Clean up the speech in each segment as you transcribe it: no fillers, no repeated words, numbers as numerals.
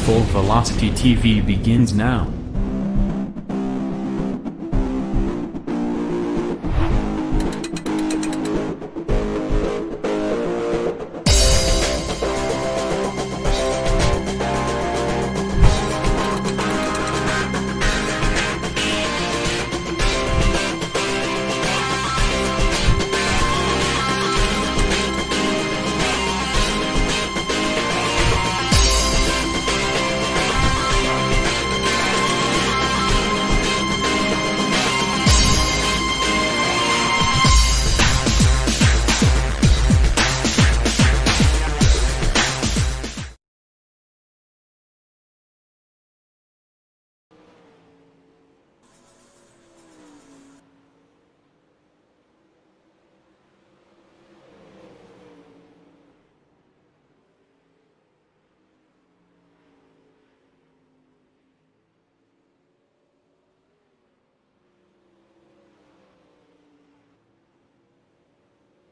Full Velocity TV begins now.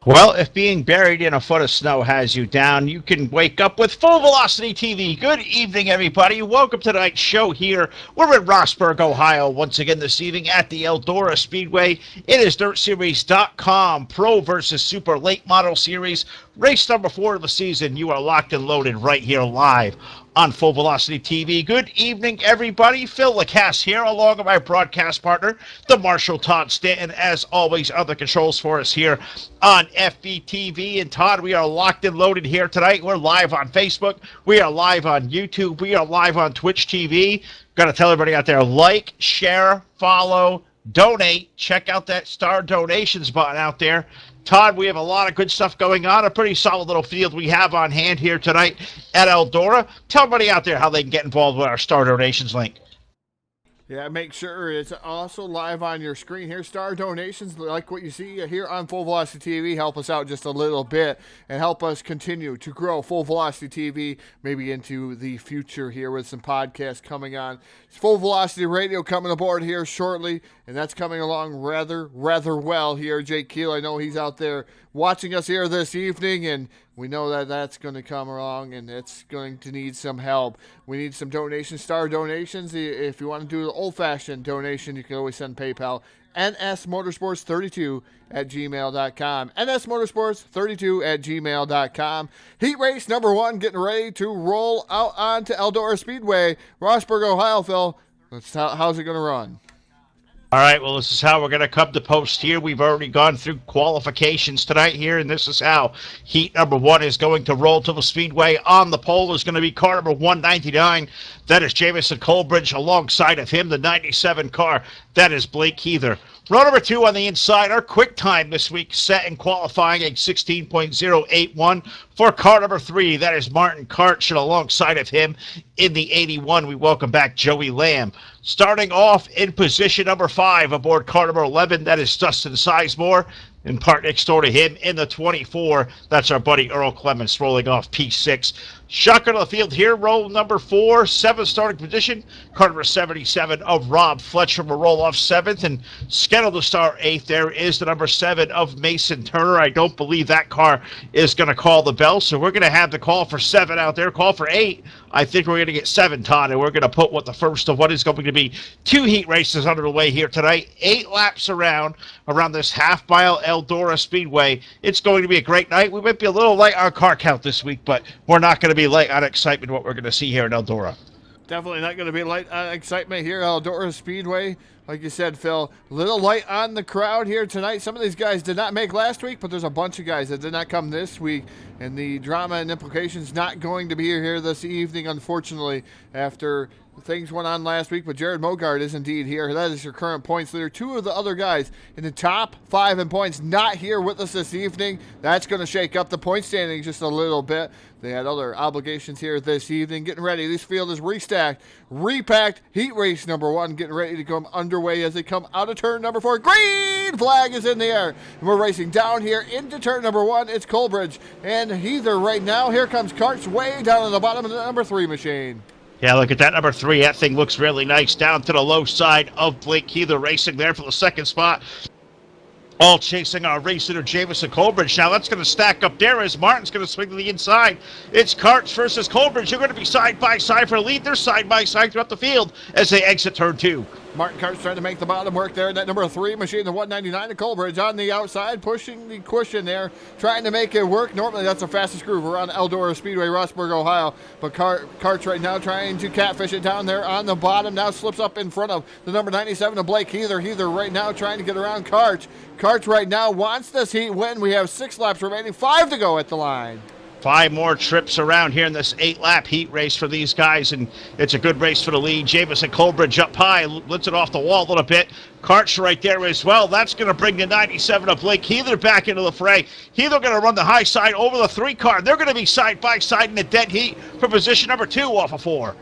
Well, if being buried in a foot of snow has you down, you can wake up with Full Velocity TV. Good evening, everybody. Welcome to tonight's show here. We're in Roxburgh, Ohio, once again this evening at the Eldora Speedway. It is DirtSeries.com Pro versus Super Late Model Series. Race number 4 of the season. You are locked and loaded right here live on Full Velocity TV. Good evening, everybody. Phil Lacasse here, along with my broadcast partner, the Marshal Todd Stanton, as always, on the controls for us here on FBTV. And Todd, we are locked and loaded here tonight. We're live on Facebook. We are live on YouTube. We are live on Twitch TV. Got to tell everybody out there, like, share, follow, donate. Check out that star donations button out there. Todd, we have a lot of good stuff going on, a pretty solid little field we have on hand here tonight at Eldora. Tell everybody out there how they can get involved with our star donations link. Yeah, make sure it's also live on your screen here. Star donations, like what you see here on Full Velocity TV, help us out just a little bit and help us continue to grow Full Velocity TV, maybe into the future here with some podcasts coming on. It's Full Velocity Radio coming aboard here shortly, and that's coming along rather well here. Jake Keel, I know he's out there watching us here this evening, and we know that that's going to come along, and it's going to need some help. We need some donations, star donations. If you want to do the old-fashioned donation, you can always send PayPal, nsmotorsports32 at gmail.com. nsmotorsports32 at gmail.com. Heat race number 1 getting ready to roll out onto Eldora Speedway, Roxburgh, Ohio, Phil. How's it going to run? All right, well, this is how we're going to come to post here. We've already gone through qualifications tonight here, and this is how heat number 1 is going to roll to the Speedway. On the pole is going to be car number 199. That is Jamison Colbridge. Alongside of him, the 97 car. That is Blake Heather. Row number 2 on the inside, our quick time this week set in qualifying at 16.081 for car number 3. That is Martin Karch, and alongside of him in the 81, we welcome back Joey Lamb. Starting off in position number 5 aboard car number 11, that is Dustin Sizemore. In part next door to him in the 24, that's our buddy Earl Clements rolling off P6. Shotgun of the field here, row number 4, 7th starting position. Car number 77 of Rob Fletcher will roll off 7th, and scheduled to start 8th there is the number 7 of Mason Turner. I don't believe that car is going to call the bell, so we're going to have the call for 7 out there, call for 8. I think we're going to get 7, Todd, and we're going to put what the first of what is going to be 2 heat races under the way here tonight. 8 laps around this half-mile Eldora Speedway. It's going to be a great night. We might be a little light on car count this week, but we're not going to be light on excitement what we're going to see here in Eldora. Definitely not going to be light on excitement here at Eldora Speedway. Like you said, Phil, a little light on the crowd here tonight. Some of these guys did not make last week, but there's a bunch of guys that did not come this week. And the drama and implications not going to be here this evening, unfortunately, after things went on last week. But Jared Mogard is indeed here. That is your current points leader. 2 of the other guys in the top 5 in points not here with us this evening. That's going to shake up the point standings just a little bit. They had other obligations here this evening. Getting ready. This field is restacked, repacked. Heat race number 1 getting ready to come underway as they come out of turn number 4. Green flag is in the air. And we're racing down here into turn number 1. It's Colbridge and Heather right now. Here comes Karch way down at the bottom of the number 3 machine. Yeah, look at that number 3. That thing looks really nice down to the low side of Blake Heather racing there for the second spot. All chasing our race leader, Jamison Colbridge. Now that's going to stack up there as Martin's going to swing to the inside. It's Karch versus Colbridge. They're going to be side by side for the lead. They're side by side throughout the field as they exit turn 2. Martin Karch trying to make the bottom work there. That number 3 machine, the 199 to Colbridge on the outside, pushing the cushion there, trying to make it work. Normally that's the fastest groove around Eldora Speedway, Rossburg, Ohio. But Karch right now trying to catfish it down there on the bottom. Now slips up in front of the number 97 to Blake Heather. Heather right now trying to get around Karch. Karch right now wants this heat win. We have 6 laps remaining, 5 to go at the line. 5 more trips around here in this 8-lap heat race for these guys, and it's a good race for the lead. Jamison Colbridge up high, lifts it off the wall a little bit. Karch right there as well. That's going to bring the 97 of Blake Heather back into the fray. Heather going to run the high side over the 3 car. They're going to be side by side in the dead heat for position number 2 off of 4.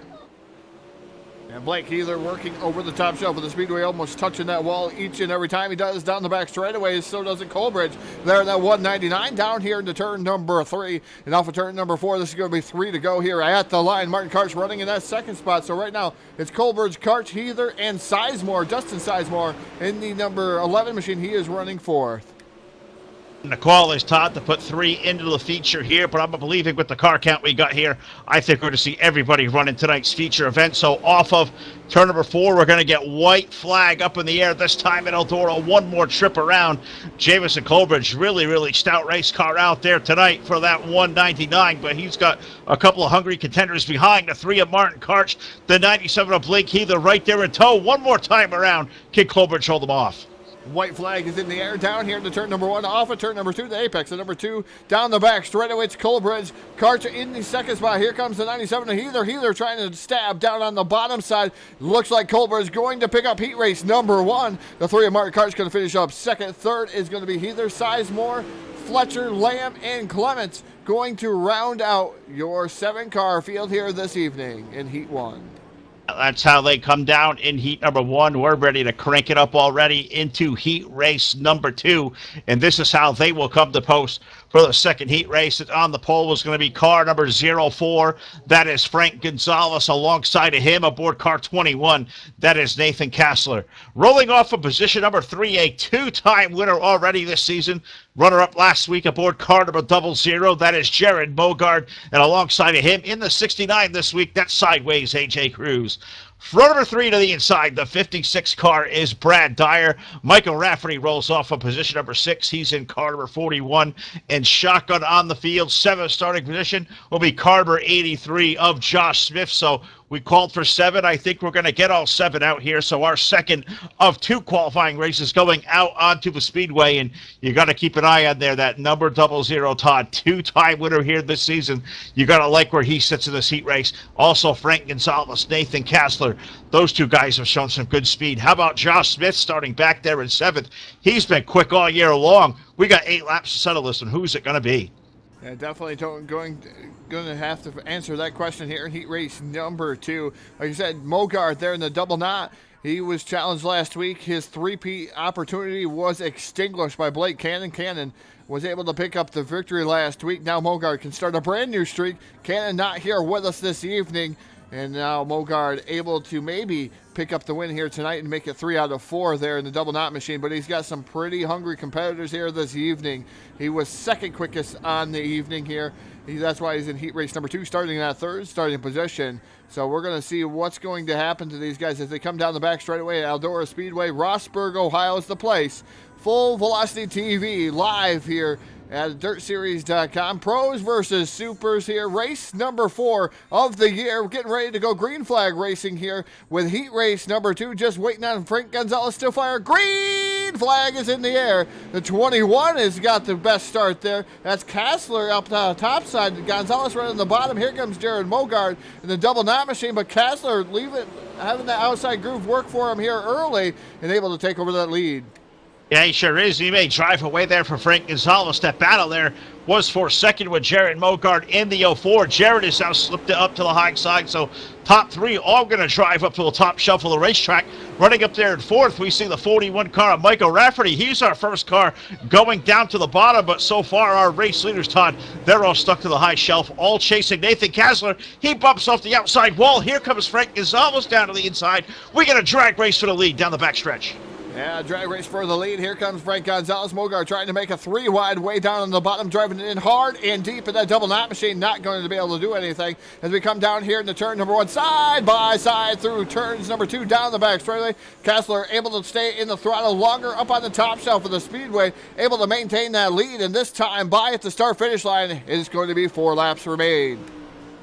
And Blake Heather working over the top shelf of the Speedway, almost touching that wall each and every time he does down the back straightaways. So does it Colbridge. There in that 199 down here into turn number 3. And off of turn number 4, this is going to be 3 to go here at the line. Martin Karch running in that second spot. So right now it's Colbridge, Karch, Heather, and Sizemore, Dustin Sizemore in the number 11 machine. He is running 4th. And the call is Todd to put 3 into the feature here, but I'm believing with the car count we got here, I think we're going to see everybody running tonight's feature event. So off of turn number 4, we're going to get white flag up in the air this time at Eldora. 1 more trip around. Jamison Colbridge, really stout race car out there tonight for that 199, but he's got a couple of hungry contenders behind. The 3 of Martin Karch, the 97 of Blake Heather right there in tow. 1 more time around. Can Colbridge hold them off? White flag is in the air down here into turn number 1, off of turn number 2, the apex of number 2, down the back, straight away it's Colbridge. Karch in the second spot. Here comes the 97 of Heather. Heather trying to stab down on the bottom side. Looks like Colbridge going to pick up heat race number 1. The 3 of Martin Karch going to finish up second. Third is going to be Heather, Sizemore, Fletcher, Lamb, and Clements going to round out your 7-car field here this evening in Heat 1. That's how they come down in heat number 1. We're ready to crank it up already into heat race number 2. And this is how they will come to post for the second heat race. On the pole was going to be car number 04. That is Frank Gonzalez. Alongside of him aboard car 21. That is Nathan Kassler. Rolling off of position number 3, a 2-time winner already this season. Runner-up last week aboard car number 00. That is Jared Mogard. And alongside of him in the 69 this week, that's Sideways AJ Cruz. Front number 3 to the inside, the 56 car is Brad Dyer. Michael Rafferty rolls off of position number 6. He's in car number 41. And shotgun on the field, 7th starting position will be car number 83 of Josh Smith. So we called for 7. I think we're going to get all 7 out here. So our second of 2 qualifying races going out onto the Speedway. And you got to keep an eye on there. That number 00 Todd, 2-time winner here this season. You got to like where he sits in this heat race. Also Frank Gonzalez, Nathan Kassler. Those 2 guys have shown some good speed. How about Josh Smith starting back there in 7th? He's been quick all year long. We got 8 laps to settle this, and who's it going to be? Yeah, definitely going to have to answer that question here in heat race number 2. Like I said, Mogard there in the double knot. He was challenged last week. His 3-peat opportunity was extinguished by Blake Cannon. Cannon was able to pick up the victory last week. Now Mogard can start a brand new streak. Cannon not here with us this evening. And now Mogard able to maybe pick up the win here tonight and make it 3 out of 4 there in the double knot machine. But he's got some pretty hungry competitors here this evening. He was second quickest on the evening here. That's why he's in heat race number 2, starting in that 3rd starting position. So we're going to see what's going to happen to these guys as they come down the back straightaway at Eldora Speedway. Rossburg, Ohio is the place. Full Velocity TV live here at DirtSeries.com. Pros versus Supers here. Race number 4 of the year. We're getting ready to go green flag racing here with heat race number 2. Just waiting on Frank Gonzalez to fire. Green flag is in the air. The 21 has got the best start there. That's Kassler up the top side. Gonzalez right on the bottom. Here comes Jared Mogard in the double knot machine, but Kassler having the outside groove work for him here early and able to take over that lead. Yeah, he sure is. He may drive away there for Frank Gonzalez. That battle there was for second with Jared Mogard in the 04. Jared has now slipped it up to the high side, so top 3 all going to drive up to the top shelf of the racetrack. Running up there in 4th, we see the 41 car of Michael Rafferty. He's our first car going down to the bottom, but so far our race leaders, Todd, they're all stuck to the high shelf, all chasing Nathan Kassler. He bumps off the outside wall. Here comes Frank Gonzalez down to the inside. We got a drag race for the lead down the backstretch. Yeah, drag race for the lead. Here comes Frank Gonzalez. Mogart trying to make a three-wide way down on the bottom, driving it in hard and deep, and that double knot machine not going to be able to do anything as we come down here into turn number 1, side by side through turns number 2, down the back straightaway. Kessler able to stay in the throttle longer up on the top shelf of the Speedway, able to maintain that lead, and this time by at the start-finish line, it is going to be 4 laps remain.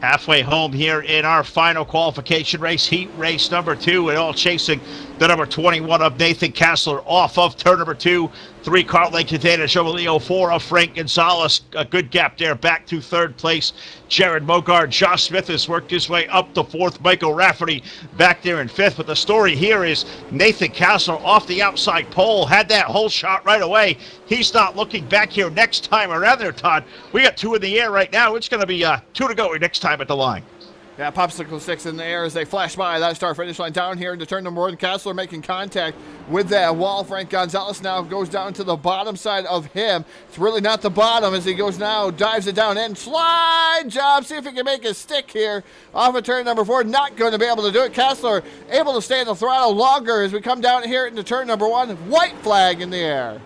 Halfway home here in our final qualification race, heat race number 2, and all chasing the number 21 of Nathan Kessler off of turn number 2. 3-car length advantage over the 04 of Frank Gonzalez. A good gap there back to third place. Jared Mogard. Josh Smith has worked his way up to fourth. Michael Rafferty back there in fifth. But the story here is Nathan Kessler off the outside pole. Had that whole shot right away. He's not looking back here next time around there, Todd. We got 2 in the air right now. It's going to be 2 to go next time at the line. Yeah, popsicle sticks in the air as they flash by that start-finish line down here into turn number 1. Kessler making contact with that wall. Frank Gonzalez now goes down to the bottom side of him. It's really not the bottom as he goes now, dives it down and slide job. See if he can make a stick here off of turn number 4. Not going to be able to do it. Kessler able to stay in the throttle longer as we come down here into turn number 1. White flag in the air.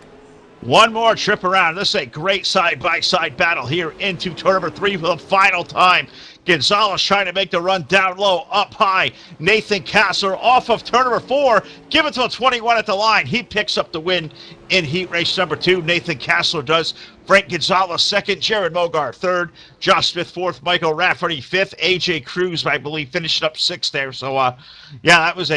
One more trip around. This is a great side-by-side battle here into turn number 3 for the final time. Gonzalez trying to make the run down low, up high. Nathan Kessler off of turn number 4. Give it to a 21 at the line. He picks up the win in heat race number 2. Nathan Kessler does. Frank Gonzalez second. Jared Mogart third. Josh Smith fourth. Michael Rafferty fifth. AJ Cruz, I believe, finished up sixth there. So, yeah, that was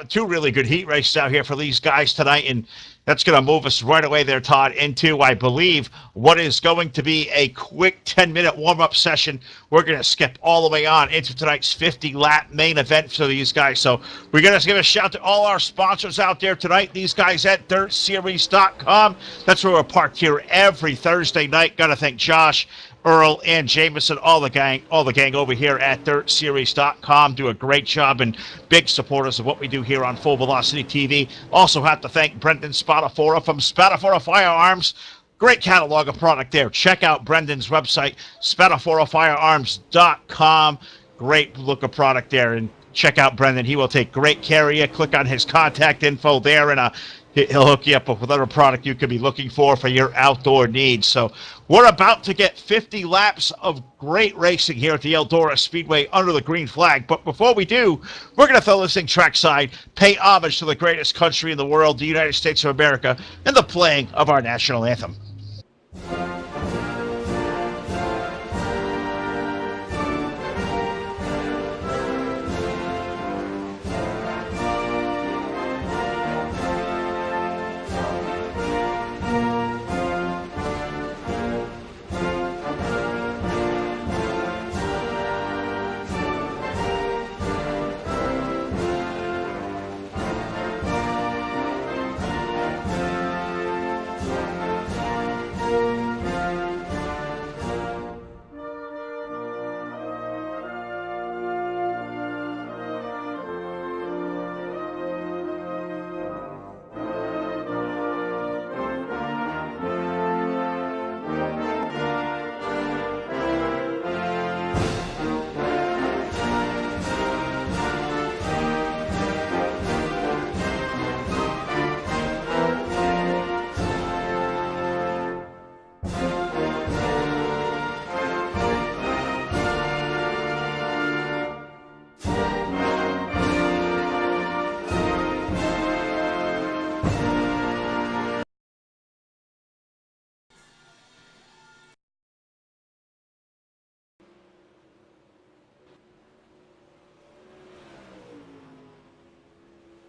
2 really good heat races out here for these guys tonight. And that's going to move us right away there, Todd, into, I believe, what is going to be a quick 10-minute warm-up session. We're going to skip all the way on into tonight's 50-lap main event for these guys. So we're going to give a shout to all our sponsors out there tonight. These guys at DirtSeries.com. That's where we're parked here every Thursday night. Got to thank Josh, Earl, and Jameson, all the gang over here at DirtSeries.com do a great job and big supporters of what we do here on Full Velocity TV. Also have to thank Brendan Spadafora from Spadafora Firearms. Great catalog of product there. Check out Brendan's website, SpadaforaFirearms.com. Great look of product there, and check out Brendan. He will take great care of you. Click on his contact info there, and he'll hook you up with whatever product you could be looking for your outdoor needs. So we're about to get 50 laps of great racing here at the Eldora Speedway under the green flag. But before we do, we're going to throw this thing trackside, pay homage to the greatest country in the world, the United States of America, and the playing of our national anthem.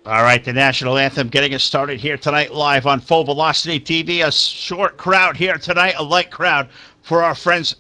All right, the national anthem getting us started here tonight live on Full Velocity TV. A short crowd here tonight, a light crowd for our friends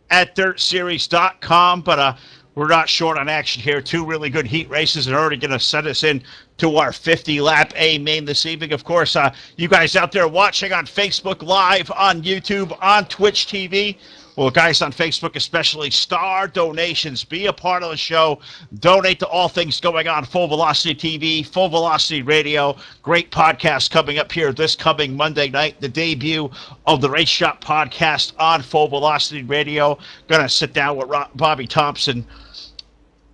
at DirtSeries.com, but we're not short on action here. 2 really good heat races are already going to set us in to our 50-lap A main this evening. Of course, you guys out there watching on Facebook Live, on YouTube, on Twitch TV. Well, guys on Facebook especially, star donations. Be a part of the show. Donate to all things going on. Full Velocity TV, Full Velocity Radio. Great podcast coming up here this coming Monday night. The debut of the Race Shop podcast on Full Velocity Radio. Going to sit down with Bobby Thompson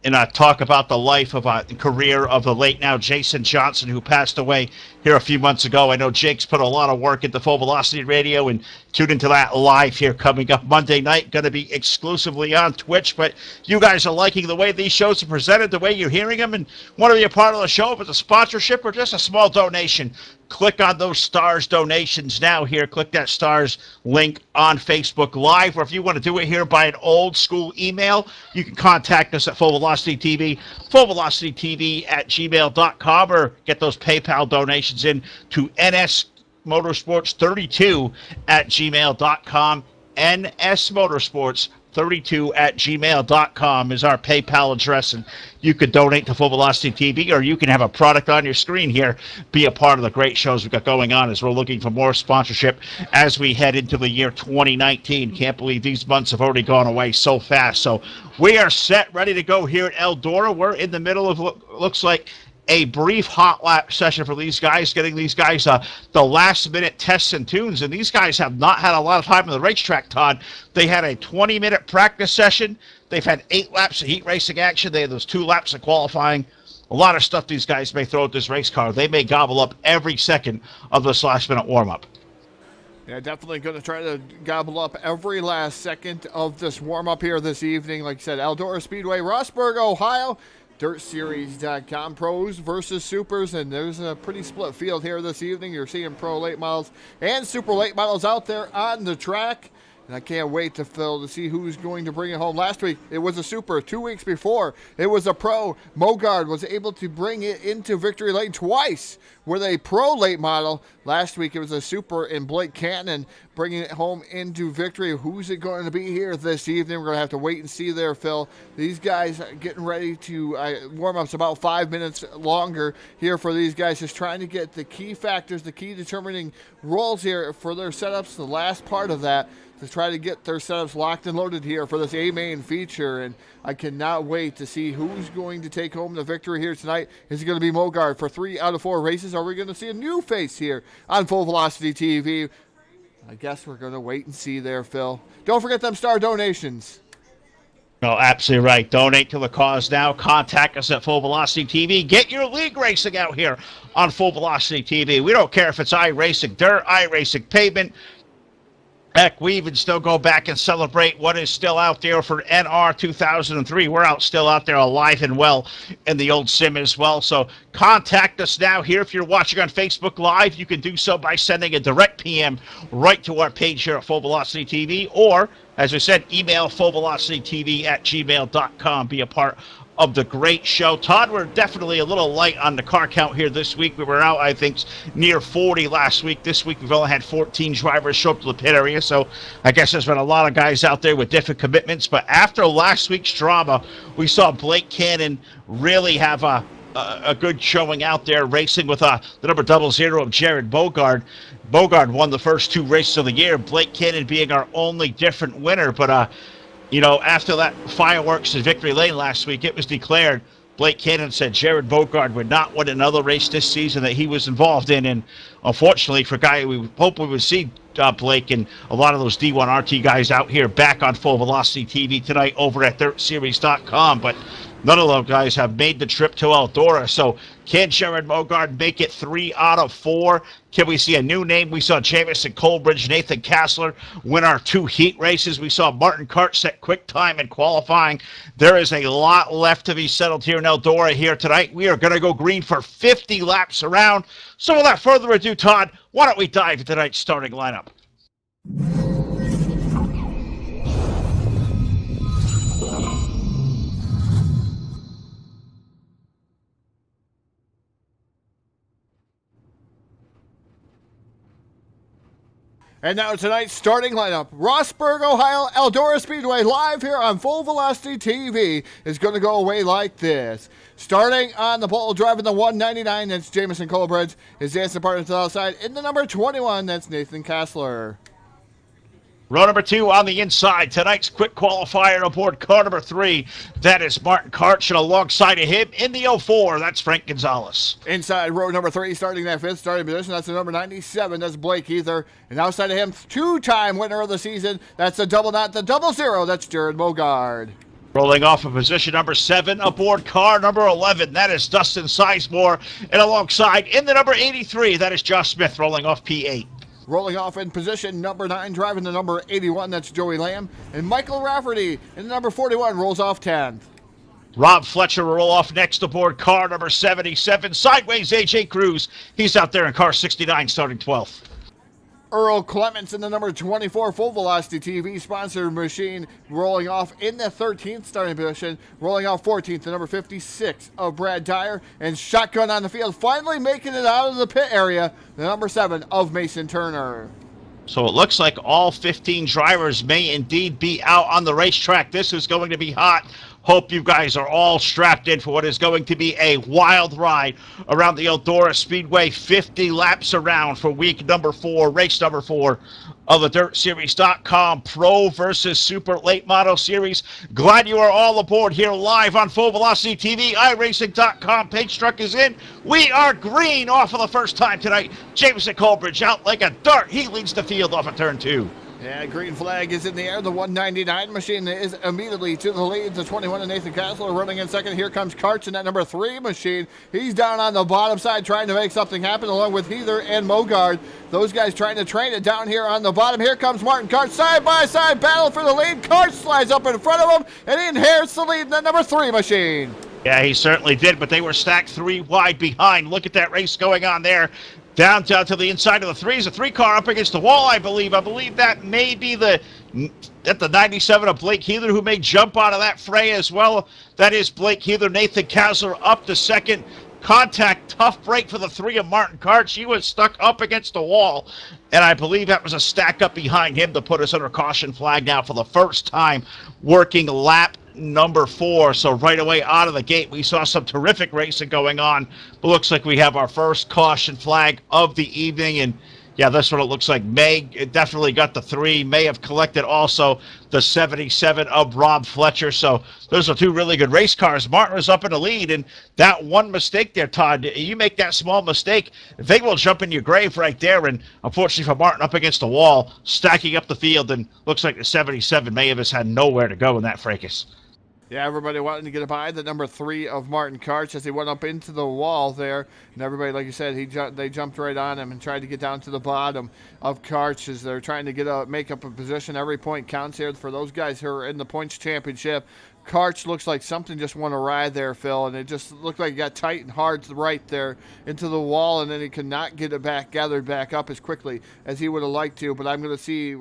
and talk about the life of career of the late now Jason Johnson, who passed away here a few months ago. I know Jake's put a lot of work into Full Velocity Radio, and tune into that live here coming up Monday night. Going to be exclusively on Twitch, but you guys are liking the way these shows are presented, the way you're hearing them, and want to be a part of the show with a sponsorship or just a small donation. Click on those stars donations now here. Click that stars link on Facebook Live, or if you want to do it here by an old school email, you can contact us at Full Velocity TV, fullvelocitytv@gmail.com, or get those PayPal donations in to nsmotorsports32@gmail.com. nsmotorsports32@gmail.com is our PayPal address, and you could donate to Full Velocity TV, or you can have a product on your screen here, be a part of the great shows we've got going on as we're looking for more sponsorship as we head into the year 2019. Can't believe these months have already gone away so fast. So we are set, ready to go here at Eldora. We're in the middle of what looks like a brief hot lap session for these guys, getting these guys the last-minute tests and tunes. And these guys have not had a lot of time on the racetrack, Todd. They had a 20-minute practice session. They've had 8 laps of heat racing action. They had those 2 laps of qualifying. A lot of stuff these guys may throw at this race car. They may gobble up every second of this last-minute warm-up. Yeah, definitely going to try to gobble up every last second of this warm-up here this evening. Like I said, Eldora Speedway, Rossburg, Ohio. DirtSeries.com, pros versus supers, and there's a pretty split field here this evening. You're seeing pro late models and super late models out there on the track, and I can't wait to see who's going to bring it home. Last week, it was a super. 2 weeks before, it was a pro. Mogard was able to bring it into victory lane twice with a pro late model. Last week, it was a super, and Blake Cannon bringing it home into victory. Who's it going to be here this evening? We're going to have to wait and see there, Phil. These guys are getting ready to warm-up's about 5 minutes longer here for these guys, just trying to get the key factors, the key determining roles here for their setups, the last part of that, to try to get their setups locked and loaded here for this A-main feature. And I cannot wait to see who's going to take home the victory here tonight. Is it going to be Mogard for 3 out of 4 races? Are we going to see a new face here on Full Velocity TV? I guess we're going to wait and see there, Phil. Don't forget them star donations. No, absolutely right. Donate to the cause now. Contact us at Full Velocity TV. Get your league racing out here on Full Velocity TV. We don't care if it's iRacing Dirt, iRacing Pavement. Heck, we even still go back and celebrate what is still out there for NR 2003. We're still out there alive and well in the old sim as well. So contact us now here. If you're watching on Facebook Live, you can do so by sending a direct PM right to our page here at Full Velocity TV. Or, as I said, email fullvelocitytv@gmail.com. Be a part of the great show. Todd, we're definitely a little light on the car count here this week. We were out, I think, near 40 last week. This week, we've only had 14 drivers show up to the pit area, so I guess there's been a lot of guys out there with different commitments. But after last week's drama, we saw Blake Cannon really have a good showing out there, racing with the number 00 of Jared Bogard. Bogard won the first 2 races of the year, Blake Cannon being our only different winner. But you know, after that fireworks in victory lane last week, it was declared. Blake Cannon said Jared Bogard would not win another race this season that he was involved in. And unfortunately, for a guy we hope we would see Blake and a lot of those D1 RT guys out here back on Full Velocity TV tonight over at DirtSeries.com. But none of those guys have made the trip to Eldora. So can Jared Bogard make it 3 out of 4? Can we see a new name? We saw Jamison Colbridge, Nathan Kassler win our 2 heat races. We saw Martin Kart set quick time in qualifying. There is a lot left to be settled here in Eldora here tonight. We are going to go green for 50 laps around. So without further ado, Todd, why don't we dive into tonight's starting lineup? And now tonight's starting lineup. Rossburg, Ohio, Eldora Speedway, live here on Full Velocity TV, is going to go away like this. Starting on the pole, driving the 199, that's Jamison Colbridge. His dancing partner to the outside. In the number 21, that's Nathan Kassler. Row number 2 on the inside. Tonight's quick qualifier aboard car number 3. That is Martin Karch, and alongside of him in the 04, that's Frank Gonzalez. Inside row number 3, starting that 5th starting position, that's the number 97, that's Blake Ether. And outside of him, 2-time winner of the season, that's the double knot, the 00, that's Jared Bogard. Rolling off of position number 7 aboard car number 11, that is Dustin Sizemore. And alongside in the number 83, that is Josh Smith rolling off P8. Rolling off in position number 9, driving the number 81, that's Joey Lamb. And Michael Rafferty in the number 41 rolls off 10th. Rob Fletcher will roll off next aboard car number 77. Sideways, AJ Cruz. He's out there in car 69 starting 12th. Earl Clements in the number 24 Full Velocity TV sponsored machine rolling off in the 13th starting position, rolling off 14th, the number 56 of Brad Dyer, and shotgun on the field, finally making it out of the pit area, the number 7 of Mason Turner. So it looks like all 15 drivers may indeed be out on the racetrack. This is going to be hot. Hope you guys are all strapped in for what is going to be a wild ride around the Eldora Speedway. 50 laps around for week number 4, race number 4 of the DirtSeries.com Pro versus Super Late Model Series. Glad you are all aboard here live on Full Velocity TV. iRacing.com page truck is in. We are green off for the first time tonight. Jameson Colbridge out like a dart. He leads the field off of turn 2. Yeah, green flag is in the air. The 199 machine is immediately to the lead. The 21 of Nathan Kessler running in second. Here comes Karch in that number 3 machine. He's down on the bottom side trying to make something happen along with Heather and Mogard. Those guys trying to train it down here on the bottom. Here comes Martin Karch. Side-by-side battle for the lead. Karch slides up in front of him, and he inherits the lead in that number 3 machine. Yeah, he certainly did, but they were stacked 3 wide behind. Look at that race going on there. Down to the inside of the 3s. A 3-car up against the wall, I believe. I believe that may be the 97 of Blake Heather, who may jump out of that fray as well. That is Blake Heather. Nathan Kessler up to second. Contact, tough break for the 3 of Martin Karch. He was stuck up against the wall, and I believe that was a stack up behind him to put us under caution flag now for the first time working lap number 4. So right away out of the gate, we saw some terrific racing going on. But looks like we have our first caution flag of the evening. And yeah, that's what it looks like. May definitely got the 3. May have collected also the 77 of Rob Fletcher. So those are 2 really good race cars. Martin was up in the lead, and that one mistake there, Todd, you make that small mistake, they will jump in your grave right there. And unfortunately for Martin, up against the wall, stacking up the field, and looks like the 77 may have just had nowhere to go in that fracas. Yeah, everybody wanting to get by the number 3 of Martin Karch as he went up into the wall there. And everybody, like you said, they jumped right on him and tried to get down to the bottom of Karch as they're trying to make up a position. Every point counts here for those guys who are in the points championship. Karch looks like something just went awry there, Phil, and it just looked like it got tight and hard right there into the wall, and then he could not get it gathered back up as quickly as he would have liked to. But we're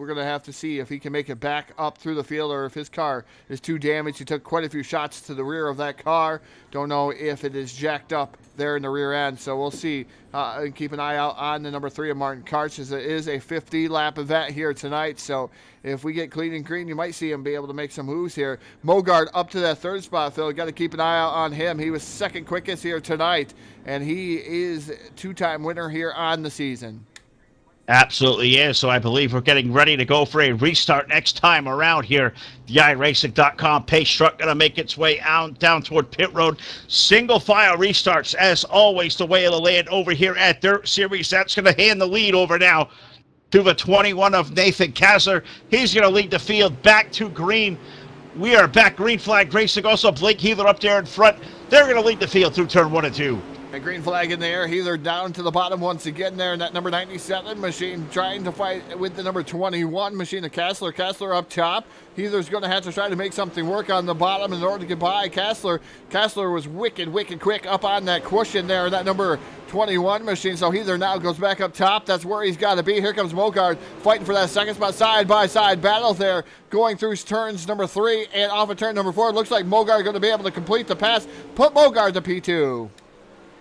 going to have to see if he can make it back up through the field or if his car is too damaged. He took quite a few shots to the rear of that car. Don't know if it is jacked up there in the rear end, so we'll see. And keep an eye out on the number 3 of Martin Karch, as it is a 50-lap event here tonight. So if we get clean and green, you might see him be able to make some moves here. Mogard up to that 3rd spot, Phil. Got to keep an eye out on him. He was 2nd quickest here tonight, and he is 2-time winner here on the season. Absolutely is. So I believe we're getting ready to go for a restart next time around here. The iRacing.com pace truck going to make its way out down toward pit road. Single file restarts, as always, the way of the land over here at Dirt Series. That's going to hand the lead over now to the 21 of Nathan Kessler. He's going to lead the field back to green. We are back green flag racing. Also, Blake Heather up there in front. They're going to lead the field through turn 1 and 2. A green flag in the air. Heather down to the bottom once again there in that number 97 machine, trying to fight with the number 21 machine of Kessler. Kessler up top. Heather's going to have to try to make something work on the bottom in order to get by Kessler. Kessler was wicked quick up on that cushion there in that number 21 machine. So Heather now goes back up top. That's where he's got to be. Here comes Mogard fighting for that 2nd spot. Side-by-side battle there, going through turns number 3 and off of turn number 4. It looks like Mogard going to be able to complete the pass. Put Mogard to P2.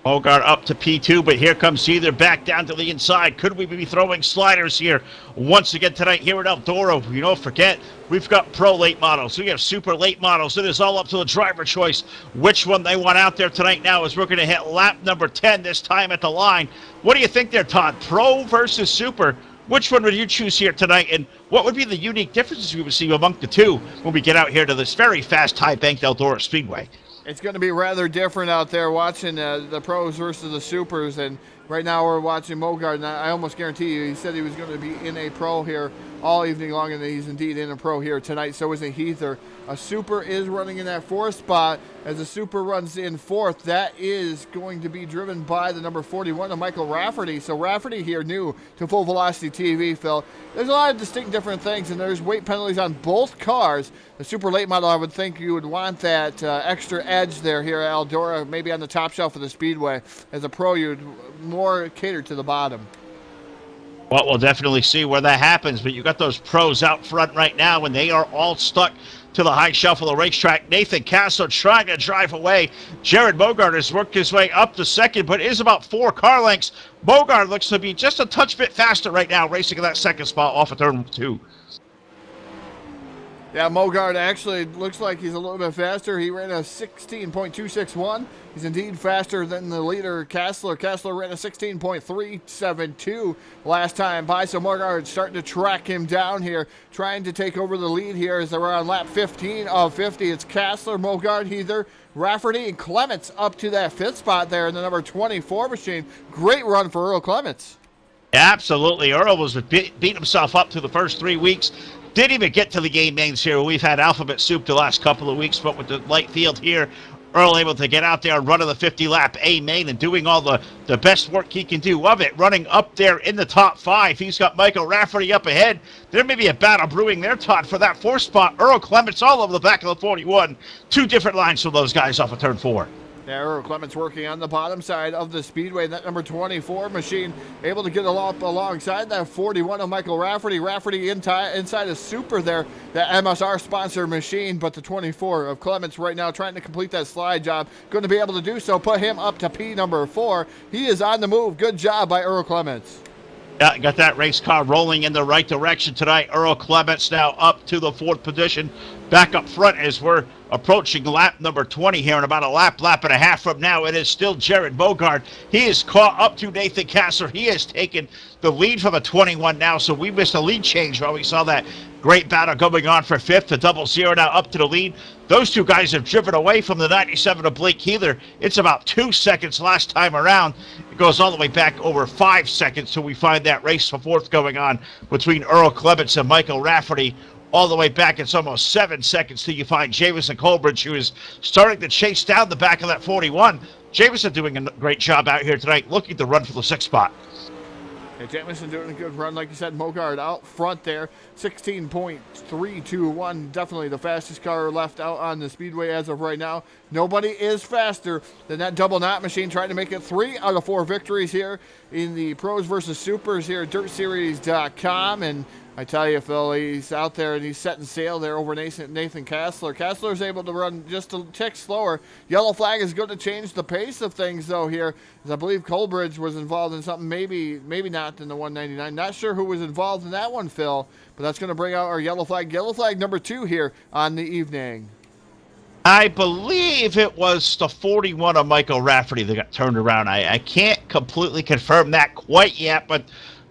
Mogard up to P2, but here comes Heather back down to the inside. Could we be throwing sliders here once again tonight here at Eldora? You don't forget, we've got pro late models. We have super late models. It is all up to the driver choice which one they want out there tonight now, as we're going to hit lap number 10 this time at the line. What do you think there, Todd? Pro versus super? Which one would you choose here tonight, and what would be the unique differences we would see among the two when we get out here to this very fast, high-banked Eldora Speedway? It's going to be rather different out there watching the pros versus the supers, and right now we're watching Mogard, and I almost guarantee you he said he was going to be in a pro here all evening long, and he's indeed in a pro here tonight. So isn't Heather. A super is running in that 4th spot. As a super runs in 4th, that is going to be driven by the number 41 of Michael Rafferty. So Rafferty here new to Full Velocity TV, Phil. There's a lot of distinct different things, and there's weight penalties on both cars. The super late model, I would think you would want that extra edge there here at Eldora, maybe on the top shelf of the Speedway. As a pro, you'd more cater to the bottom. Well, we'll definitely see where that happens, but you got those pros out front right now, and they are all stuck to the high shelf of the racetrack. Nathan Castle trying to drive away. Jared Bogart has worked his way up to second, but is about 4 car lengths. Bogart looks to be just a touch bit faster right now, racing in that 2nd spot off of turn 2. Yeah, Mogard actually looks like he's a little bit faster. He ran a 16.261. He's indeed faster than the leader, Kassler. Kassler ran a 16.372 last time by, so Mogard starting to track him down here, trying to take over the lead here as they're on lap 15 of 50. It's Kassler, Mogard, Heather, Rafferty, and Clements up to that 5th spot there in the number 24 machine. Great run for Earl Clements. Absolutely. Earl was beating himself up through the first 3 weeks. Didn't even get to the game mains here. We've had alphabet soup the last couple of weeks, but with the light field here, Earl able to get out there and run the 50-lap A main and doing all the best work he can do of it, running up there in the top 5. He's got Michael Rafferty up ahead. There may be a battle brewing there, Todd, for that 4th spot. Earl Clements all over the back of the 41. 2 different lines for those guys off of turn 4. Yeah, Earl Clements working on the bottom side of the Speedway. That number 24 machine able to get alongside that 41 of Michael Rafferty. Rafferty inside a super there, that MSR sponsor machine, but the 24 of Clements right now trying to complete that slide job. Going to be able to do so, put him up to P number 4. He is on the move. Good job by Earl Clements. Yeah, got that race car rolling in the right direction tonight. Earl Clements now up to the 4th position. Back up front as we're approaching lap number 20 here in about a lap and a half from now. It is still Jared Bogart. He is caught up to Nathan Casser. He has taken the lead from a 21 now, so we missed a lead change while we saw that great battle going on for 5th. The 00 now up to the lead. Those 2 guys have driven away from the 97 of Blake Heather. It's about 2 seconds last time around. It goes all the way back over 5 seconds till we find that race for 4th going on between Earl Clements and Michael Rafferty. All the way back, it's almost 7 seconds till you find Jamison Colbridge, who is starting to chase down the back of that 41. Jamison doing a great job out here tonight, looking to run for the 6th spot. Yeah, Jamison doing a good run, like you said. Mogard out front there, 16.321. Definitely the fastest car left out on the Speedway as of right now. Nobody is faster than that double knot machine, trying to make it 3 out of 4 victories here in the Pros versus Supers here at DirtSeries.com. And I tell you, Phil, he's out there and he's setting sail there over Nathan Kassler. Kassler's able to run just a tick slower. Yellow flag is going to change the pace of things, though, here, as I believe Colbridge was involved in something, maybe not in the 199. Not sure who was involved in that one, Phil, but that's going to bring out our yellow flag. Yellow flag number 2 here on the evening. I believe it was the 41 of Michael Rafferty that got turned around. I can't completely confirm that quite yet, but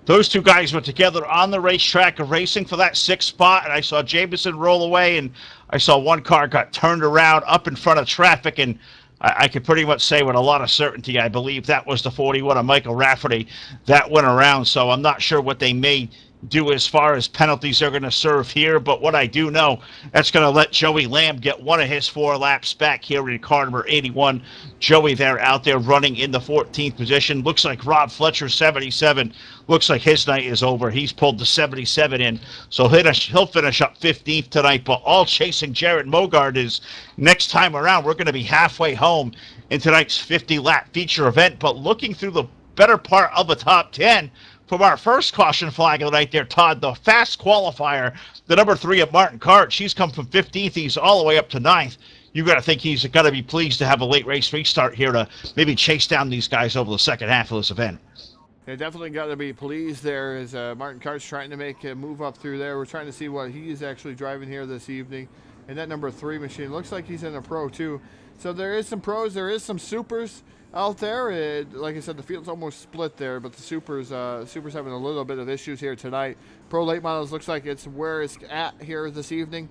those 2 guys were together on the racetrack racing for that 6th spot, and I saw Jamison roll away, and I saw one car got turned around up in front of traffic, and I can pretty much say with a lot of certainty I believe that was the 41 of Michael Rafferty that went around. So I'm not sure what they may do as far as penalties they're going to serve here, but what I do know, that's going to let Joey Lamb get one of his 4 laps back here in car number 81. Joey there out there running in the 14th position. Looks like Rob Fletcher, 77. Looks like his night is over. He's pulled the 77 in, so he'll finish up 15th tonight, but all chasing Jared Mogard is next time around. We're going to be halfway home in tonight's 50-lap feature event, but looking through the better part of the top 10, from our first caution flag of the night there, Todd, the fast qualifier, the number 3 of Martin Karch. He's come from 15th. He's all the way up to 9th. You got to think he's got to be pleased to have a late race restart here to maybe chase down these guys over the second half of this event. They definitely got to be pleased there as Martin Karch trying to make a move up through there. We're trying to see what he is actually driving here this evening. And that number 3 machine looks like he's in a pro too. So there is some pros, there is some supers out there. Like I said, the field's almost split there, but the supers having a little bit of issues here tonight. Pro late models looks like it's where it's at here this evening.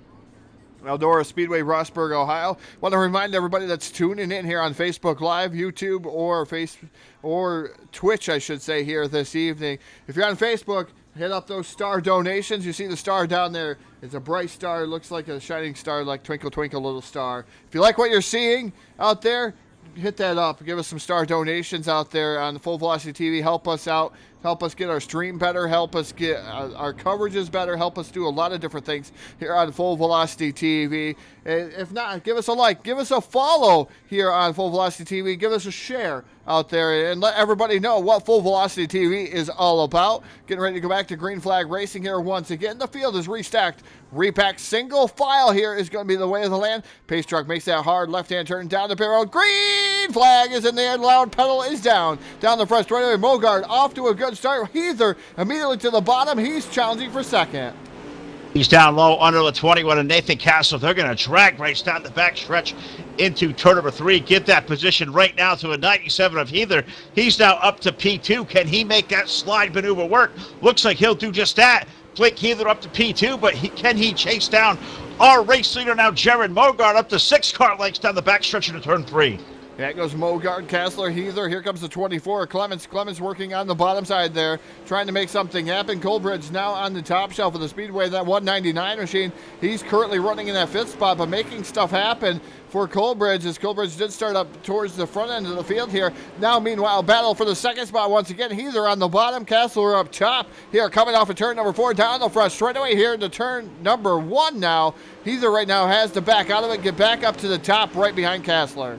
Eldora Speedway, Rossburg, Ohio. Want to remind everybody that's tuning in here on Facebook Live, YouTube, or Twitch, I should say, here this evening. If you're on Facebook, Hit up those star donations. You see the star down there. It's a bright star. It looks like a shining star, like Twinkle Twinkle Little Star. If you like what you're seeing out there, hit that up. Give us some star donations out there on the Full Velocity TV. Help us out. Help us get our stream better. Help us get our coverages better. Help us do a lot of different things here on Full Velocity TV. If not, give us a like. Give us a follow here on Full Velocity TV. Give us a share out there and let everybody know what Full Velocity TV is all about. Getting ready to go back to green flag racing here once again. The field is restacked, repacked. Single file here is going to be the way of the land. Pace truck makes that hard left-hand turn down the pit road. Green flag is in the air. Loud pedal is down. Down the front straightaway. Mogard off to a good start. Heather immediately to the bottom. He's challenging for second. He's down low under the 21 and Nathan Castle. They're going to drag race down the back stretch into turn number 3. Get that position right now to a 97 of Heather. He's now up to P2. Can he make that slide maneuver work? Looks like he'll do just that. Blake Heather up to P2, but can he chase down our race leader now, Jared Mogard, up to 6 car lengths down the back stretch into turn 3. That goes Mogard, Kessler, Heather. Here comes the 24. Clements working on the bottom side there, trying to make something happen. Colbridge now on the top shelf of the Speedway, that 199 machine. He's currently running in that 5th spot, but making stuff happen for Colbridge, as Colbridge did start up towards the front end of the field here. Now, meanwhile, battle for the 2nd spot once again. Heather on the bottom, Kessler up top. Here, coming off of turn number 4, down the front straightaway here into turn number 1 now. Heather right now has to back out of it, get back up to the top right behind Kessler.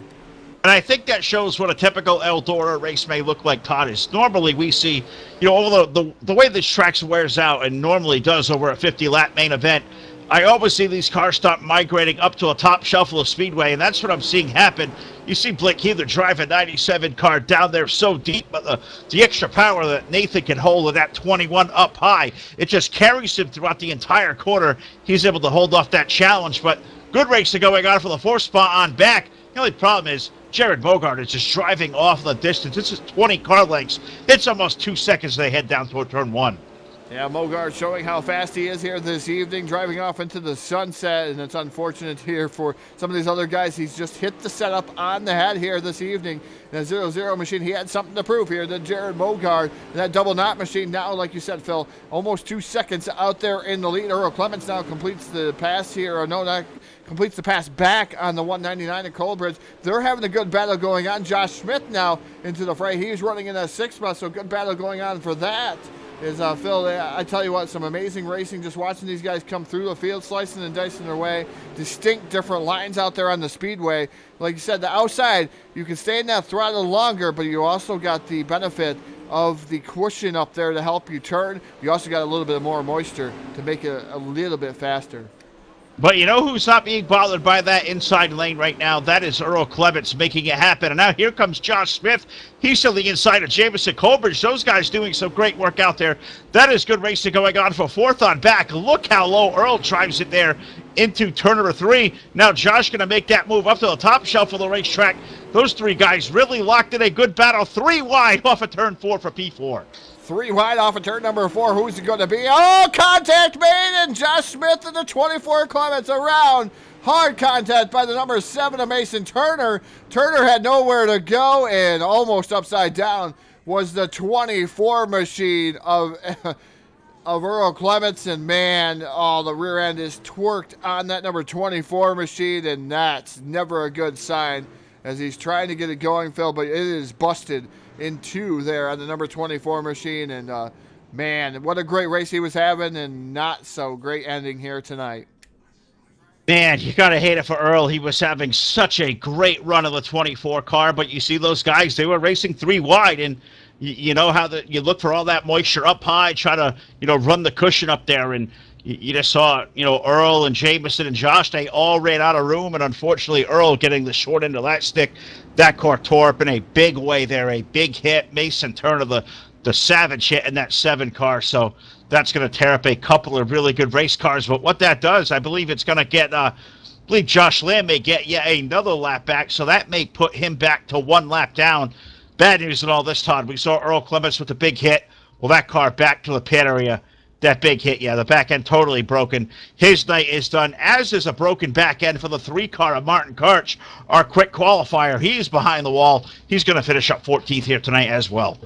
And I think that shows what a typical Eldora race may look like, Todd. Is normally we see, all the way this track wears out, and normally does over a 50-lap main event, I always see these cars start migrating up to a top shelf of Speedway, and that's what I'm seeing happen. You see Blake Heather drive a 97 car down there so deep, but the extra power that Nathan can hold with that 21 up high, it just carries him throughout the entire quarter. He's able to hold off that challenge, but good racing going on for the 4th spot on back. The only problem is Jared Bogart is just driving off the distance. This is 20 car lengths. It's almost 2 seconds they head down toward turn 1. Yeah, Mogard showing how fast he is here this evening, driving off into the sunset, and it's unfortunate here for some of these other guys. He's just hit the setup on the head here this evening. In a 0-0 machine, he had something to prove here. The Jared Mogard, that double knot machine now, like you said, Phil, almost 2 seconds out there in the lead. Earl Clements now completes the pass here, or no, not completes the pass back on the 199 at Colbridge. They're having a good battle going on. Josh Smith now into the fray. He's running in a 6 spot, so good battle going on for that. Is Phil, I tell you what, some amazing racing, just watching these guys come through the field, slicing and dicing their way. Distinct different lines out there on the Speedway. Like you said, the outside, you can stay in that throttle longer, but you also got the benefit of the cushion up there to help you turn. You also got a little bit more moisture to make it a little bit faster. But you know who's not being bothered by that inside lane right now? That is Earl Clements making it happen. And now here comes Josh Smith. He's to the inside of Jamison Colbridge. Those guys doing some great work out there. That is good racing going on for 4th on back. Look how low Earl drives it there into turn number 3. Now Josh going to make that move up to the top shelf of the racetrack. Those 3 guys really locked in a good battle. 3 wide off of turn 4 for P4. 3 wide off of turn number 4. Who's it going to be? Oh, contact made, and Josh Smith and the 24 Clements around. Hard contact by the number 7 of Mason Turner. Turner had nowhere to go, and almost upside down was the 24 machine of Earl Clements. And man, the rear end is twerked on that number 24 machine, and that's never a good sign as he's trying to get it going, Phil, but it is busted in 2 there on the number 24 machine. And man, what a great race he was having, and not so great ending here tonight. Man, you gotta hate it for Earl. He was having such a great run of the 24 car, but you see those guys, they were racing 3 wide, and you know how you look for all that moisture up high, try to run the cushion up there, and you just saw Earl and Jamison and Josh, they all ran out of room, and unfortunately Earl getting the short end of that stick. That car tore up in a big way there, a big hit. Mason Turner, the savage hit in that 7 car, so that's going to tear up a couple of really good race cars. But what that does, I believe it's going to get, I believe Josh Lamb may get yet another lap back, so that may put him back to 1 lap down. Bad news in all this, Todd. We saw Earl Clements with the big hit. Well, that car back to the pit area. That big hit, yeah, the back end totally broken. His night is done, as is a broken back end for the 3 car of Martin Karch, our quick qualifier. He's behind the wall. He's going to finish up 14th here tonight as well.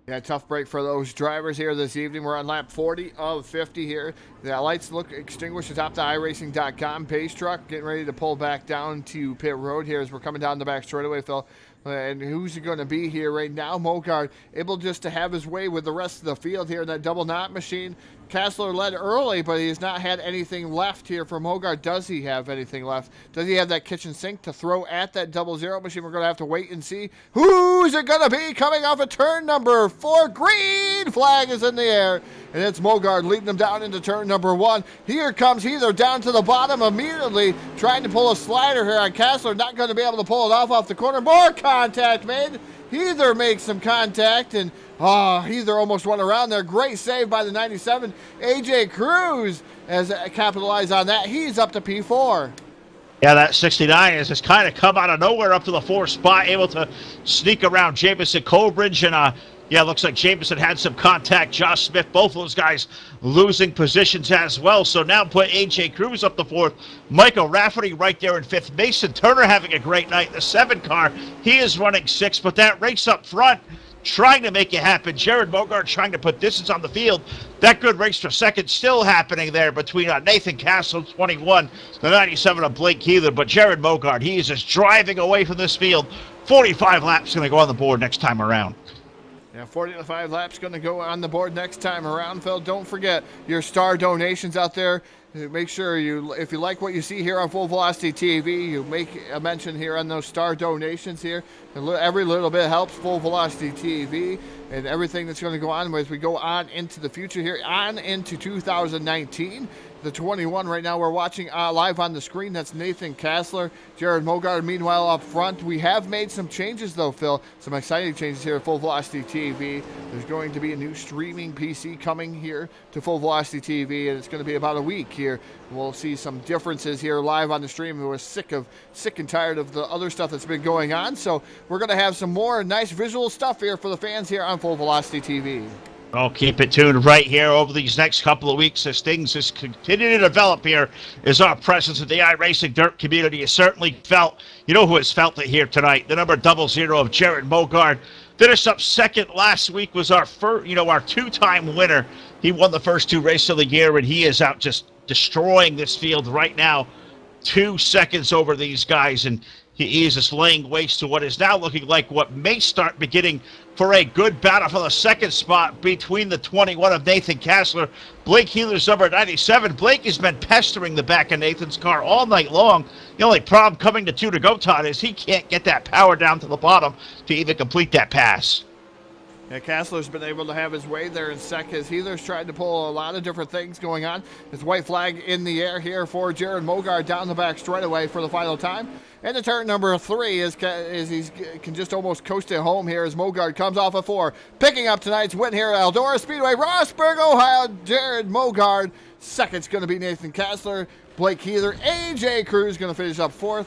Yeah, tough break for those drivers here this evening. We're on lap 40 of 50 here. The lights look extinguished atop the iRacing.com pace truck, getting ready to pull back down to pit road here as we're coming down the back straightaway, Phil. And who's it going to be here right now? Mogard able just to have his way with the rest of the field here in that double knot machine. Kassler led early, but he has not had anything left here for Mogard. Does he have anything left? Does he have that kitchen sink to throw at that 00 machine? We're going to have to wait and see. Who's it going to be coming off of turn number 4? Green flag is in the air, and it's Mogard leading them down into turn number 1. Here comes Heather down to the bottom immediately, trying to pull a slider here on Kassler. Not going to be able to pull it off the corner. More contact made. Heather makes some contact, and Heather almost went around there. Great save by the 97. AJ Cruz has capitalized on that. He's up to P4. Yeah, that 69 has just kind of come out of nowhere up to the 4th spot, able to sneak around Jamison Colbridge, and yeah, looks like Jamison had some contact. Josh Smith, both of those guys losing positions as well. So now put AJ Cruz up the 4th. Michael Rafferty right there in 5th. Mason Turner having a great night. The 7 car, he is running 6th, but that race up front trying to make it happen. Jared Mogard trying to put distance on the field. That good race for 2nd still happening there between Nathan Castle, 21, the 97 of Blake Keeler. But Jared Mogard, he is just driving away from this field. 45 laps going to go on the board next time around. Yeah, 45 laps going to go on the board next time around, Phil. Don't forget your star donations out there. Make sure if you like what you see here on Full Velocity TV, you make a mention here on those star donations here. Every little bit helps Full Velocity TV and everything that's going to go on as we go on into the future here, on into 2019. The 21 right now we're watching live on the screen. That's Nathan Kassler, Jared Mogard. Meanwhile, up front, we have made some changes, though, Phil. Some exciting changes here at Full Velocity TV. There's going to be a new streaming PC coming here to Full Velocity TV, and it's going to be about a week here. We'll see some differences here live on the stream. We're sick and tired of the other stuff that's been going on, so we're going to have some more nice visual stuff here for the fans here on Full Velocity TV. I'll keep it tuned right here over these next couple of weeks as things just continue to develop here, as our presence in the iRacing Dirt community is certainly felt. You know who has felt it here tonight? The number 00 of Jared Mogard. Finished up 2nd last week, was our our 2-time winner. He won the first 2 races of the year, and he is out just destroying this field right now. 2 seconds over these guys, and he is just laying waste to what is now looking like what may start beginning for a good battle for the 2nd spot between the 21 of Nathan Kassler. Blake Heeler's number 97. Blake has been pestering the back of Nathan's car all night long. The only problem coming to 2 to go, Todd, is he can't get that power down to the bottom to even complete that pass. Yeah, Kassler's been able to have his way there in second. Healer's tried to pull a lot of different things going on. His white flag in the air here for Jared Mogard down the back straightaway for the final time. And the turn number 3 is he can just almost coast it home here as Mogard comes off of 4. Picking up tonight's win here at Eldora Speedway, Rossburg, Ohio. Jared Mogard. Second's going to be Nathan Kassler. Blake Heather. AJ Cruz going to finish up 4th.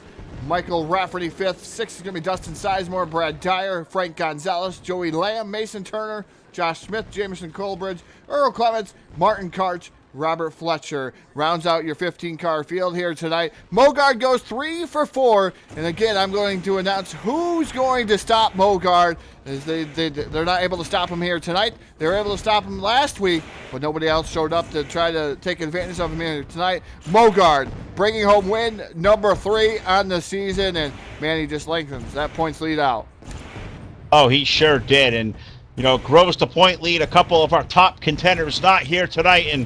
Michael Rafferty 5th. 6th is going to be Dustin Sizemore, Brad Dyer, Frank Gonzalez, Joey Lamb, Mason Turner, Josh Smith, Jamison Colbridge, Earl Clements, Martin Karch, Robert Fletcher. Rounds out your 15-car field here tonight. Mogard goes 3 for 4. And again, I'm going to announce who's going to stop Mogard. As they're not able to stop him here tonight. They were able to stop him last week, but nobody else showed up to try to take advantage of him here tonight. Mogard bringing home win number 3 on the season, and man, he just lengthens that points lead out. Oh, he sure did, and grows the point lead. A couple of our top contenders not here tonight, and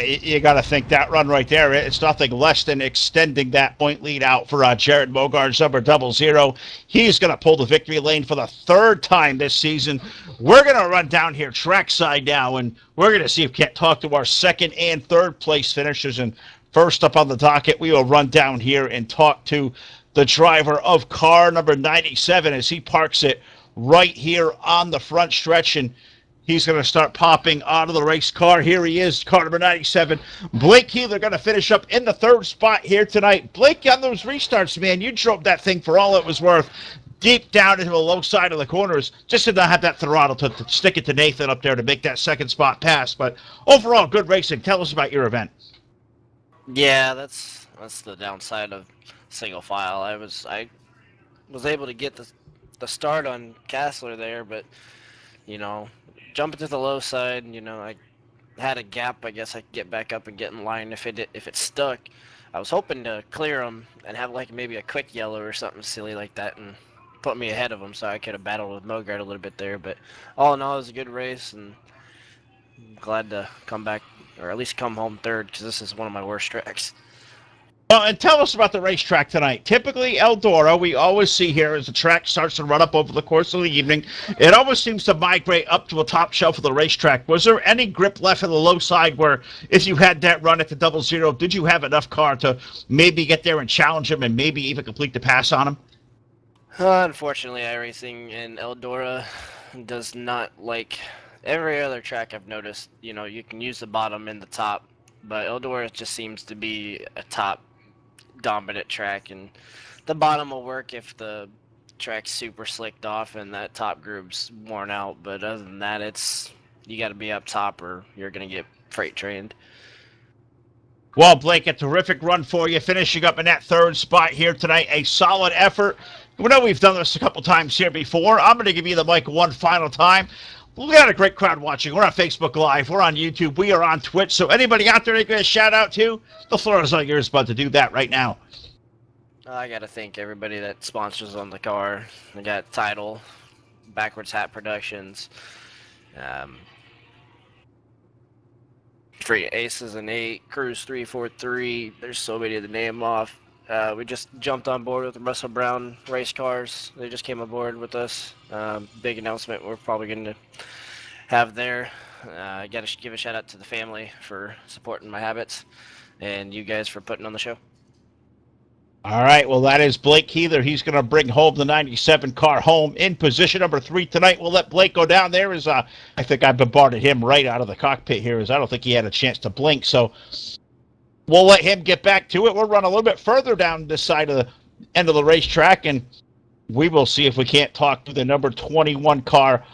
you got to think that run right there, it's nothing less than extending that point lead out for Jared Mogard's number 00. He's going to pull the victory lane for the 3rd time this season. We're going to run down here trackside now, and we're going to see if we can't talk to our 2nd and 3rd place finishers. And first up on the docket, we will run down here and talk to the driver of car number 97 as he parks it right here on the front stretch, and he's going to start popping out of the race car. Here he is, car number 97. Blake Heeler going to finish up in the 3rd spot here tonight. Blake, on those restarts, man, you drove that thing for all it was worth. Deep down into the low side of the corners. Just did not have that throttle to stick it to Nathan up there to make that 2nd spot pass. But overall, good racing. Tell us about your event. Yeah, that's the downside of single file. I was able to get the start on Kassler there, but you know, jumping to the low side, you know, I had a gap. I guess I could get back up and get in line if it stuck. I was hoping to clear them and have like maybe a quick yellow or something silly like that and put me ahead of them so I could have battled with Mogart a little bit there. But all in all, it was a good race, and I'm glad to come back, or at least come home third, because this is one of my worst tracks. Well, and tell us about the racetrack tonight. Typically, Eldora, we always see here as the track starts to run up over the course of the evening, it always seems to migrate up to a top shelf of the racetrack. Was there any grip left on the low side where if you had that run at the 00, did you have enough car to maybe get there and challenge him and maybe even complete the pass on him? Unfortunately, iRacing in Eldora does not like every other track I've noticed. You know, you can use the bottom and the top, but Eldora just seems to be a top dominant track, and the bottom will work if the track's super slicked off and that top groove's worn out. But other than that, you got to be up top or you're gonna get freight trained. Well, Blake, a terrific run for you, finishing up in that third spot here tonight. A solid effort. We know we've done this a couple times here before. I'm going to give you the mic one final time. We got a great crowd watching. We're on Facebook Live. We're on YouTube. We are on Twitch. So anybody out there you get a shout out to, the floor is all yours, bud, to do that right now. I got to thank everybody that sponsors on the car. I got Tidal, Backwards Hat Productions, Free Aces and 8, Cruise 343. There's so many to name off. We just jumped on board with the Russell Brown race cars. They just came aboard with us. Big announcement we're probably going to have there. I got to give a shout out to the family for supporting my habits, and you guys for putting on the show. All right, well, that is Blake Heather. He's going to bring home the 97 car home in position number 3 tonight. We'll let Blake go down there. I think I bombarded him right out of the cockpit here, as I don't think he had a chance to blink. So we'll let him get back to it. We'll run a little bit further down this side of the end of the racetrack, and we will see if we can't talk to the number 21 car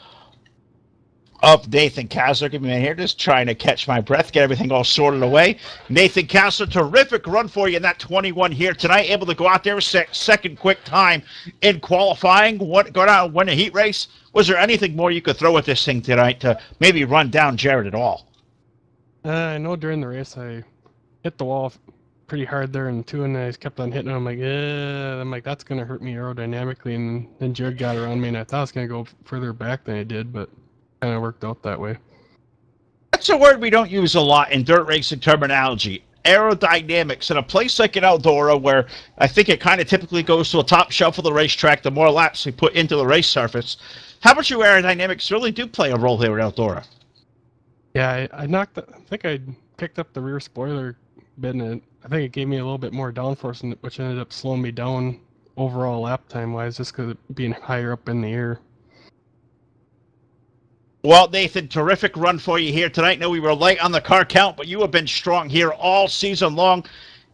of Nathan Kessler. Give me a minute here, just trying to catch my breath, get everything all sorted away. Nathan Kessler, terrific run for you in that 21 here tonight. Able to go out there, second quick time in qualifying, go down and win a heat race. Was there anything more you could throw at this thing tonight to maybe run down Jared at all? I know during the race I hit the wall pretty hard there in 2, and I kept on hitting it. I'm like, that's going to hurt me aerodynamically. And then Jared got around me, and I thought I was going to go further back than I did, but kind of worked out that way. That's a word we don't use a lot in dirt racing terminology. Aerodynamics in a place like in Eldora, where I think it kind of typically goes to a top shelf of the racetrack, the more laps we put into the race surface. How much your aerodynamics really do play a role here at Eldora? Yeah, I think I picked up the rear spoiler bit, and I think it gave me a little bit more downforce, which ended up slowing me down overall lap time wise, just because of being higher up in the air. Well, Nathan, terrific run for you here tonight. No, we were light on the car count, but you have been strong here all season long.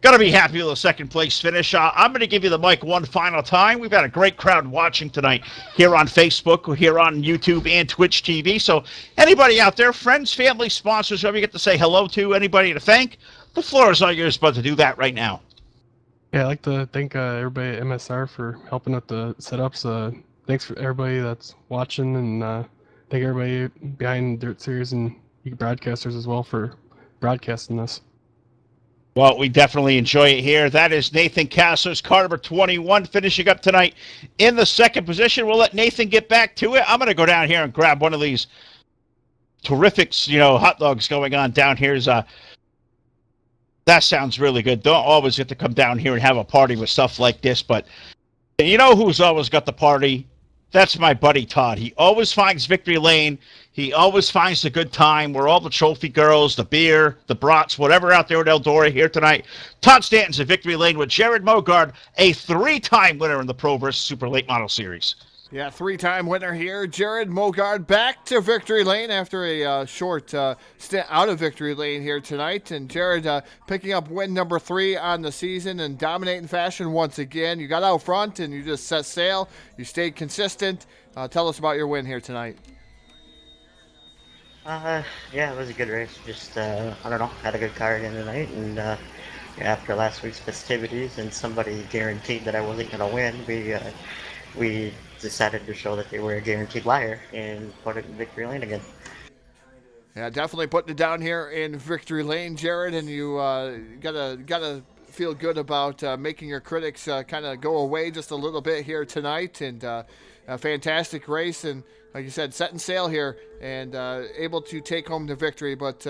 Got to be happy with a second place finish. I'm going to give you the mic one final time. We've got a great crowd watching tonight here on Facebook, here on YouTube and Twitch TV. So anybody out there, friends, family, sponsors, whoever you get to say hello to, anybody to thank, the floor is all yours, but to do that right now. Yeah, I'd like to thank everybody at MSR for helping with the setups. Thanks for everybody that's watching, and thank everybody behind Dirt Series and you broadcasters as well for broadcasting this. Well, we definitely enjoy it here. That is Nathan Kessler's car number 21 finishing up tonight in the second position. We'll let Nathan get back to it. I'm going to go down here and grab one of these terrific, hot dogs going on down here. That sounds really good. Don't always get to come down here and have a party with stuff like this, but you know who's always got the party? That's my buddy Todd. He always finds Victory Lane. He always finds the good time where all the trophy girls, the beer, the brats, whatever out there at Eldora here tonight. Todd Stanton's at Victory Lane with Jared Mogard, a 3-time winner in the Pro vs. Super Late Model Series. Yeah, 3-time winner here. Jared Mogard back to Victory Lane after a short stint out of Victory Lane here tonight. And Jared picking up win number 3 on the season and dominating fashion once again. You got out front and you just set sail. You stayed consistent. Tell us about your win here tonight. Yeah, it was a good race. Just, I don't know, had a good car again tonight. And after last week's festivities and somebody guaranteed that I wasn't going to win, we decided to show that they were a guaranteed liar and put it in victory lane again. Yeah, definitely putting it down here in victory lane, Jared, and you gotta feel good about making your critics kind of go away just a little bit here tonight, and a fantastic race, and like you said, setting sail here and able to take home the victory. But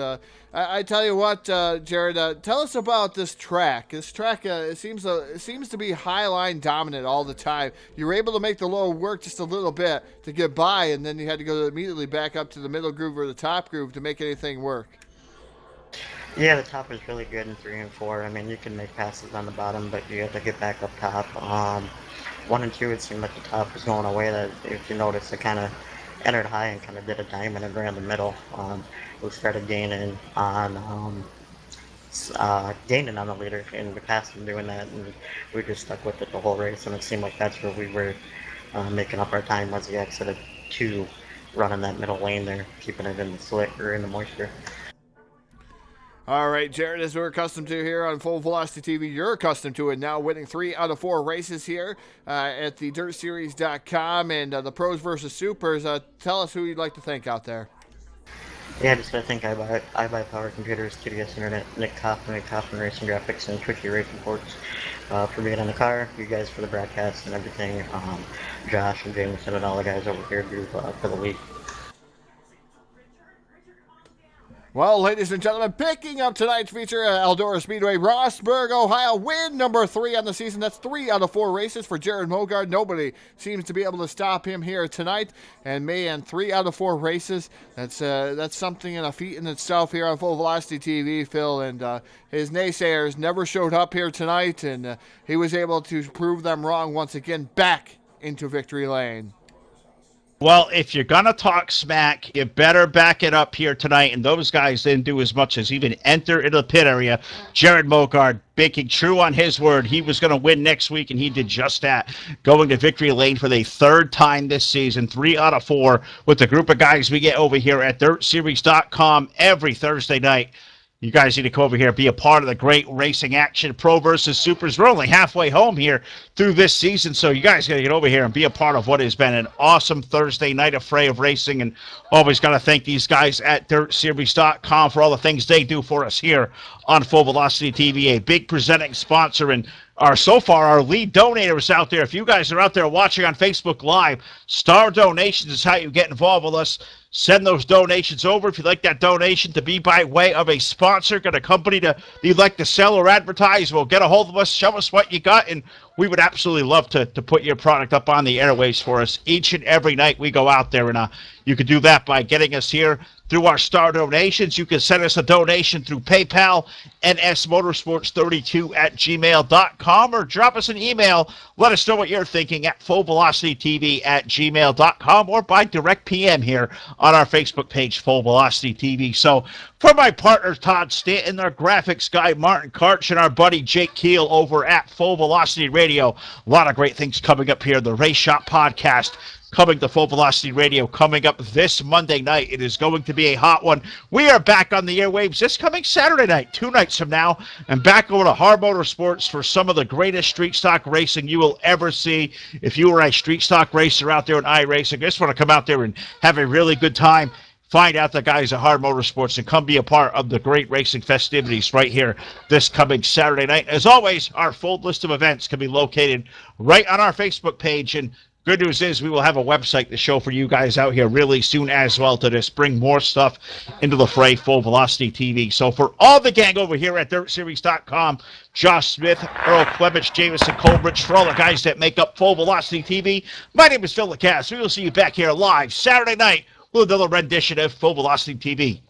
I tell you what, Jared, tell us about this track. This track it seems to be high line dominant all the time. You were able to make the low work just a little bit to get by, and then you had to go immediately back up to the middle groove or the top groove to make anything work. Yeah, the top is really good in 3 and 4. I mean, you can make passes on the bottom, but you have to get back up top. 1 and 2, it seemed like the top was going away. That if you notice, it kind of entered high and kind of did a diamond and around the middle. We started gaining on the leader, and we passed him doing that, and we just stuck with it the whole race. And it seemed like that's where we were making up our time was the exit of 2, running that middle lane there, keeping it in the slick or in the moisture. All right, Jared, as we're accustomed to here on Full Velocity TV, you're accustomed to it now, winning 3 out of 4 races here at the DirtSeries.com and the Pros versus Supers. Tell us who you'd like to thank out there. Yeah, just I think I buy Power Computers, TDS Internet, Nick Kaufman Racing Graphics, and Twitchy Racing Ports for being on the car, you guys for the broadcast and everything, Josh and Jameson and all the guys over here do for the week. Well, ladies and gentlemen, picking up tonight's feature, Eldora Speedway, Rossburg, Ohio, win number 3 on the season. That's 3 out of 4 races for Jared Mogard. Nobody seems to be able to stop him here tonight. And man, 3 out of 4 races. That's something and a feat in itself here on Full Velocity TV, Phil. And his naysayers never showed up here tonight, and he was able to prove them wrong once again, back into victory lane. Well, if you're going to talk smack, you better back it up here tonight. And those guys didn't do as much as even enter into the pit area. Jared Mogard making true on his word. He was going to win next week, and he did just that. Going to victory lane for the 3rd time this season, 3 out of 4 with the group of guys we get over here at DirtSeries.com every Thursday night. You guys need to come over here and be a part of the great racing action, Pro versus Supers. We're only halfway home here through this season, so you guys got to get over here and be a part of what has been an awesome Thursday night affray of racing. And always got to thank these guys at DirtSeries.com for all the things they do for us here on Full Velocity TV, a big presenting sponsor and so far our lead donators out there. If you guys are out there watching on Facebook Live, Star Donations is how you get involved with us. Send those donations over if you'd like that donation to be by way of a sponsor, got a company that you'd like to sell or advertise. Well, get a hold of us, show us what you got, and we would absolutely love to put your product up on the airwaves for us each and every night we go out there. And you can do that by getting us here through our Star Donations. You can send us a donation through PayPal, nsmotorsports32@gmail.com, or drop us an email. Let us know what you're thinking at fullvelocitytv@gmail.com, or by direct PM here on our Facebook page, Full Velocity TV. So for my partner, Todd Stanton, our graphics guy, Martin Karch, and our buddy Jake Keel over at Full Velocity Radio, a lot of great things coming up here. The Race Shop Podcast coming to Full Velocity Radio coming up this Monday night. It is going to be a hot one. We are back on the airwaves this coming Saturday night, 2 nights from now, and back over to Hard Motorsports for some of the greatest street stock racing you will ever see. If you are a street stock racer out there in iRacing, just want to come out there and have a really good time, find out the guys at Hard Motorsports and come be a part of the great racing festivities right here this coming Saturday night. As always, our full list of events can be located right on our Facebook page, and good news is we will have a website to show for you guys out here really soon as well to just bring more stuff into the fray, Full Velocity TV. So for all the gang over here at DirtSeries.com, Josh Smith, Earl Clements, Jameson Colbridge, for all the guys that make up Full Velocity TV, my name is Phil LaCasse. We will see you back here live Saturday night with another rendition of Full Velocity TV.